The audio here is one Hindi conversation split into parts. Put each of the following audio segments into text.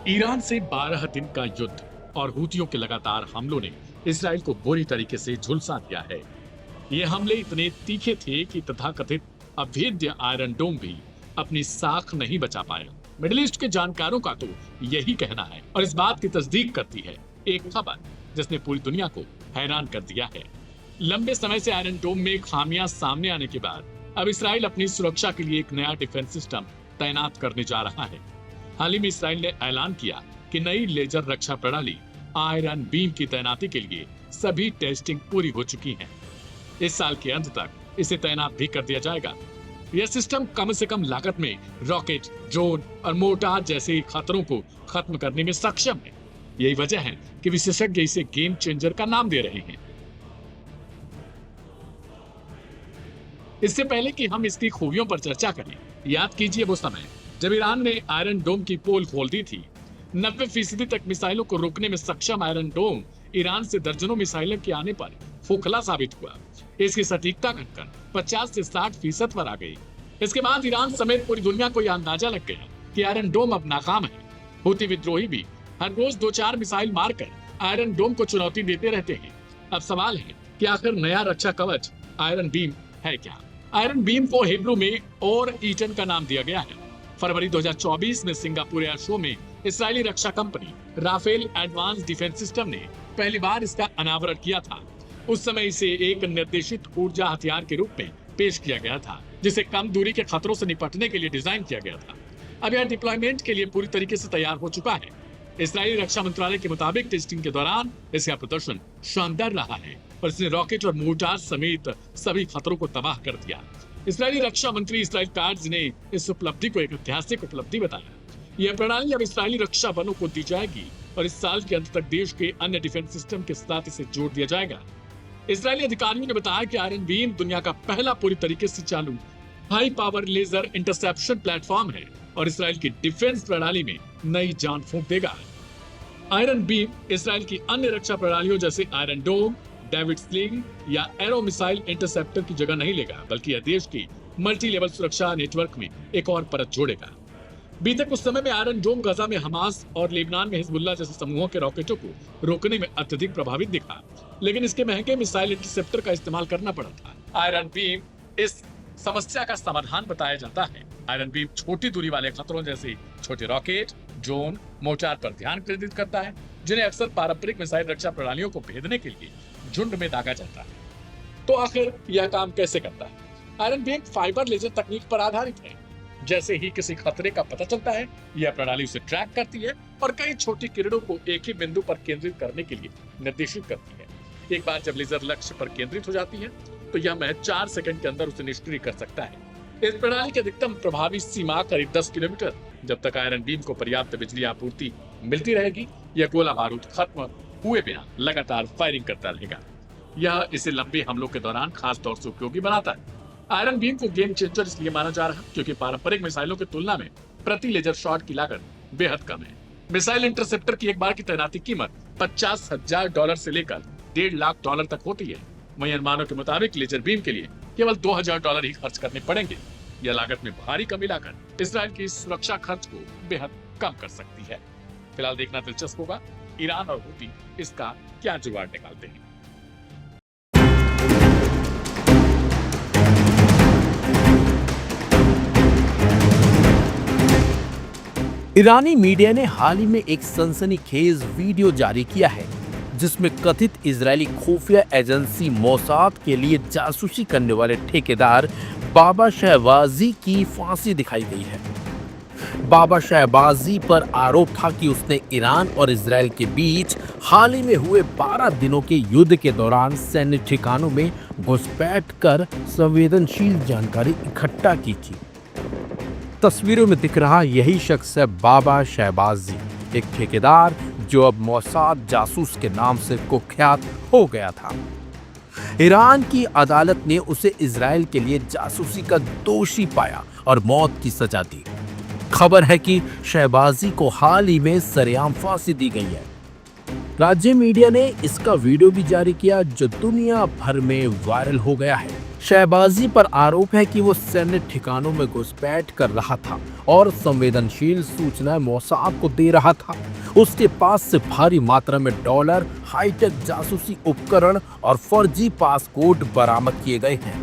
ईरान से 12 दिन का युद्ध और हूतियों के लगातार हमलों ने इसराइल को बुरी तरीके से झुलसा दिया है। ये हमले इतने तीखे थे कि तथाकथित अभेद्य आयरन डोम भी अपनी साख नहीं बचा पाया। मिडिल ईस्ट के जानकारों का तो यही कहना है और इस बात की तस्दीक करती है एक खबर जिसने पूरी दुनिया को हैरान कर दिया है। लंबे समय से आयरन डोम में खामियां सामने आने के बाद अब इसराइल अपनी सुरक्षा के लिए एक नया डिफेंस सिस्टम तैनात करने जा रहा है। हाल ही में इसराइल ने ऐलान किया कि नई लेजर रक्षा प्रणाली आयरन बीम की तैनाती के लिए सभी टेस्टिंग पूरी हो चुकी है। इस साल के अंत तक इसे तैनात भी कर दिया जाएगा। यह सिस्टम कम से कम लागत में रॉकेट, ड्रोन और मोर्टार जैसे खतरों को खत्म करने में सक्षम है। यही वजह है कि विशेषज्ञ इसे गेम चेंजर का नाम दे रहे हैं। इससे पहले कि हम इसकी खूबियों पर चर्चा करें, याद कीजिए वो समय जब ईरान ने आयरन डोम की पोल खोल दी थी। 90% तक मिसाइलों को रोकने में सक्षम आयरन डोम ईरान से दर्जनों मिसाइलों के आने पर खोखला साबित हुआ। इसकी सटीकता घटकर 50 से 60% पर आ गई। इसके बाद ईरान समेत पूरी दुनिया को यह अंदाजा लग गया कि आयरन डोम अब नाकाम है। हूती विद्रोही भी हर रोज 2-4 मिसाइल मारकर आयरन डोम को चुनौती देते रहते हैं। अब सवाल है कि आखिर नया रक्षा कवच आयरन बीम है क्या? आयरन बीम को हिब्रू में और ईटन का नाम दिया गया है। फरवरी 2024 में सिंगापुर एयर शो में इस्राएली रक्षा company Rafael advance defence system ने पहली बार इसका अनावरण किया था। उस समय इसे एक निर्देशित ऊर्जा हथियार के रूप में पेश किया गया था, जिसे कम दूरी के खतरों से निपटने के लिए डिजाइन किया गया था। अब यह डिप्लॉयमेंट के लिए पूरी तरीके से तैयार हो चुका है। इस्राएली रक्षा मंत्रालय के मुताबिक टेस्टिंग के दौरान इसका प्रदर्शन शानदार रहा है और इसने रॉकेट और मोर्टार समेत सभी खतरों को तबाह कर दिया। इस्राएली रक्षा मंत्री इस्राइल काट्ज ने इस उपलब्धि को एक ऐतिहासिक उपलब्धि बताया। यह प्रणाली अब इस्राएली रक्षा बलों को दी जाएगी और इस साल के अंत तक देश के अन्य डिफेंस सिस्टम के साथ इसे जोड़ दिया जाएगा। इस्राएली अधिकारियों ने बताया कि आयरन बीम दुनिया का पहला पूरी तरीके से चालू high power laser interception platform है और इस्राएल की डिफेंस प्रणाली में नई जान फूंक देगा। आयरन बीम इस्राएल की अन्य रक्षा प्रणालियों जैसे आयरन डोम, डेविड स्लिंग या एरो मिसाइल इंटरसेप्टर की जगह नहीं लेगा, बल्कि यह देश की मल्टी लेवल सुरक्षा नेटवर्क में एक और परत जोड़ेगा। बीते कुछ समय में आयरन डोम गजा में हमास और लेबनान में हिजबुल्लाह जैसे समूहों के रॉकेटों को रोकने में अत्यधिक प्रभावित दिखा, लेकिन इसके महंगे मिसाइल इंटरसेप्टर का इस्तेमाल करना पड़ा था। आयरन बीम इस समस्या का समाधान बताया जाता है। आयरन बीम छोटी दूरी वाले खतरों जैसे छोटे रॉकेट, ड्रोन, मोर्टार पर ध्यान केंद्रित करता है, जिन्हें अक्सर पारंपरिक मिसाइल रक्षा प्रणालियों को भेदने के लिए झुंड में दागा जाता है। तो आखिर यह काम कैसे करता है? आयरन बीम फाइबर लेजर तकनीक पर आधारित है। जैसे ही किसी खतरे का पता चलता है, यह प्रणाली उसे ट्रैक करती है और कई छोटी किरणों को एक ही बिंदु पर केंद्रित करने के लिए निर्देशित करती है। एक बार जब लेजर लक्ष्य पर केंद्रित हो जाती है, तो यह महज 4 सेकंड के अंदर उसे निष्क्रिय कर सकता है। इस प्रणाली की अधिकतम प्रभावी सीमा करीब 10 किलोमीटर। जब तक आयरन बीम को पर्याप्त बिजली आपूर्ति मिलती रहेगी, यह गोला बारूद खत्म हुए बिना लगातार फायरिंग करता रहेगा। यह इसे लंबे हमलों के दौरान खास तौर से उपयोगी बनाता है। आयरन बीम को गेम चेंजर इसलिए माना जा रहा है क्योंकि पारंपरिक मिसाइलों की तुलना में प्रति लेजर शॉट की लागत बेहद कम है। मिसाइल इंटरसेप्टर की एक बार की तैनाती कीमत $50,000 से लेकर $1.5 लाख तक होती है। वहीं अनुमानों के मुताबिक लेजर बीम के लिए केवल $2,000 ही खर्च करने पड़ेंगे। यह लागत में भारी कमी लाकर इसराइल की सुरक्षा खर्च को बेहद कम कर सकती है। फिलहाल देखना दिलचस्प होगा ईरान और हूती इसका क्या जुगाड़ निकालते हैं। ईरानी मीडिया ने हाल ही में एक सनसनीखेज वीडियो जारी किया है, जिसमें कथित इजरायली खुफिया एजेंसी मोसाद के लिए जासूसी करने वाले ठेकेदार बाबा शहबाजी की फांसी दिखाई गई है। बाबा शहबाजी पर आरोप था कि उसने ईरान और इजरायल के बीच हाल ही में हुए 12 दिनों के युद्ध के दौरान सैन्य ठिकानों में घुसपैठ कर संवेदनशील जानकारी इकट्ठा की थी। तस्वीरों में दिख रहा यही शख्स है बाबा शहबाजी, एक ठेकेदार जो अब मोसाद जासूस के नाम से कुख्यात हो गया था। ईरान की अदालत ने उसे इजरायल के लिए जासूसी का दोषी पाया और मौत की सजा दी। खबर है कि शहबाजी को हाल ही में सरेआम फांसी दी गई है। राज्य मीडिया ने इसका वीडियो भी जारी किया जो दुनिया भर में वायरल हो गया है। शहबाजी पर आरोप है कि वो सैन्य ठिकानों में घुसपैठ कर रहा था और संवेदनशील सूचनाएं मोसाद को दे रहा था। उसके पास से भारी मात्रा में डॉलर, हाईटेक जासूसी उपकरण और फर्जी पासपोर्ट बरामद किए गए हैं।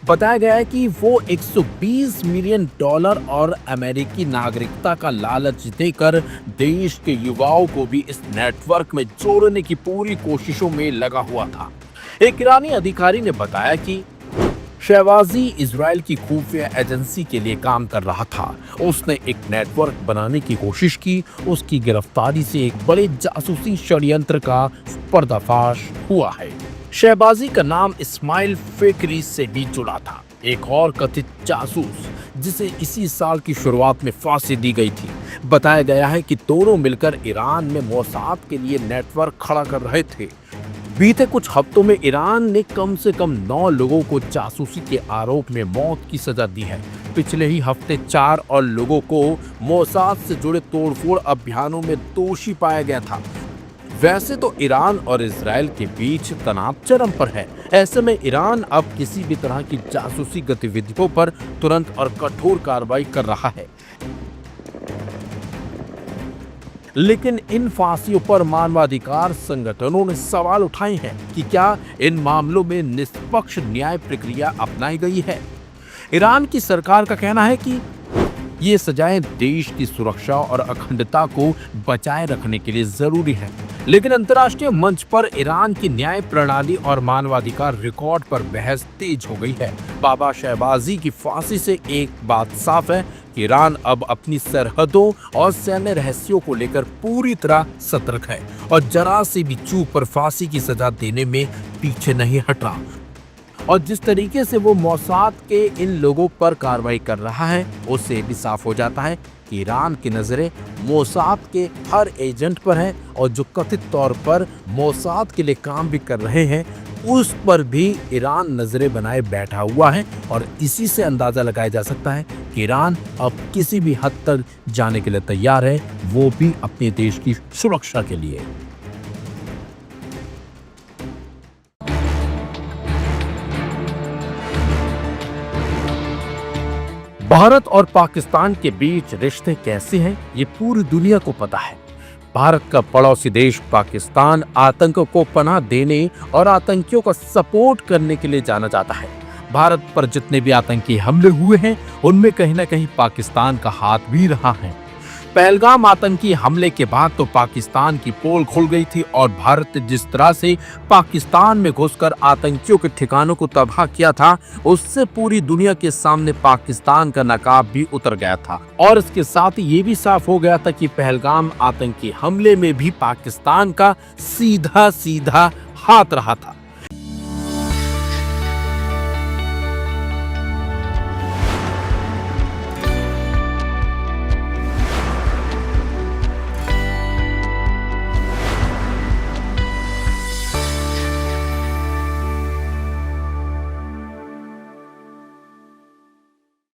बताया गया है कि वो 120 मिलियन डॉलर और अमेरिकी नागरिकता का लालच देकर देश के युवाओं को भी इस नेटवर्क में जोड़ने की पूरी कोशिशों में लगा हुआ था। एक ईरानी अधिकारी ने बताया कि शहबाजी इजराइल की खुफिया एजेंसी के लिए काम कर रहा था। उसने एक नेटवर्क बनाने की कोशिश की। उसकी गिरफ्तारी से एक बड़े जासूसी षड्यंत्र का पर्दाफाश हुआ है। शहबाजी का नाम इस्माइल फेकरी से भी जुड़ा था, एक और कथित जासूस जिसे इसी साल की शुरुआत में फांसी दी गई थी। बताया गया है कि दोनों मिलकर ईरान में मोसाद के लिए नेटवर्क खड़ा कर रहे थे। बीते कुछ हफ्तों में ईरान ने कम से कम 9 लोगों को जासूसी के आरोप में मौत की सजा दी है। पिछले ही हफ्ते 4 और लोगों को मोसाद से जुड़े तोड़फोड़ अभियानों में दोषी पाया गया था। वैसे तो ईरान और इजराइल के बीच तनाव चरम पर है। ऐसे में ईरान अब किसी भी तरह की जासूसी गतिविधियों पर तुरंत और कठोर कार्रवाई कर रहा है। लेकिन इन फांसियों पर मानवाधिकार संगठनों ने सवाल उठाए हैं कि क्या इन मामलों में निष्पक्ष न्याय प्रक्रिया अपनाई गई है। ईरान की सरकार का कहना है कि ये सजाएं देश की सुरक्षा और अखंडता को बचाए रखने के लिए जरूरी है। लेकिन अंतर्राष्ट्रीय मंच पर ईरान की न्याय प्रणाली और मानवाधिकार रिकॉर्ड पर बहस तेज हो गई है। बाबा शहबाजी की फांसी से एक बात साफ है कि ईरान अब अपनी सरहदों और सैन्य रहस्यों को लेकर पूरी तरह सतर्क है और जरा सी भी चूक पर फांसी की सजा देने में पीछे नहीं हट रहा। और जिस तरीके से वो मोसाद के इन लोगों पर कार्रवाई कर रहा है, उससे भी साफ हो जाता है कि ईरान की नजरें मोसाद के हर एजेंट पर है और जो कथित तौर पर मोसाद के लिए काम भी कर रहे हैं उस पर भी ईरान नजरें बनाए बैठा हुआ है। और इसी से अंदाजा लगाया जा सकता है कि ईरान अब किसी भी हद तक जाने के लिए तैयार है, वो भी अपने देश की सुरक्षा के लिए। भारत और पाकिस्तान के बीच रिश्ते कैसे हैं ये पूरी दुनिया को पता है। भारत का पड़ोसी देश पाकिस्तान आतंक को पनाह देने और आतंकियों का सपोर्ट करने के लिए जाना जाता है। भारत पर जितने भी आतंकी हमले हुए हैं उनमें कहीं ना कहीं पाकिस्तान का हाथ भी रहा है। पहलगाम आतंकी हमले के बाद तो पाकिस्तान की पोल खुल गई थी और भारत जिस तरह से पाकिस्तान में घुसकर आतंकियों के ठिकानों को तबाह किया था उससे पूरी दुनिया के सामने पाकिस्तान का नकाब भी उतर गया था। और इसके साथ ही ये भी साफ हो गया था कि पहलगाम आतंकी हमले में भी पाकिस्तान का सीधा सीधा हाथ रहा था।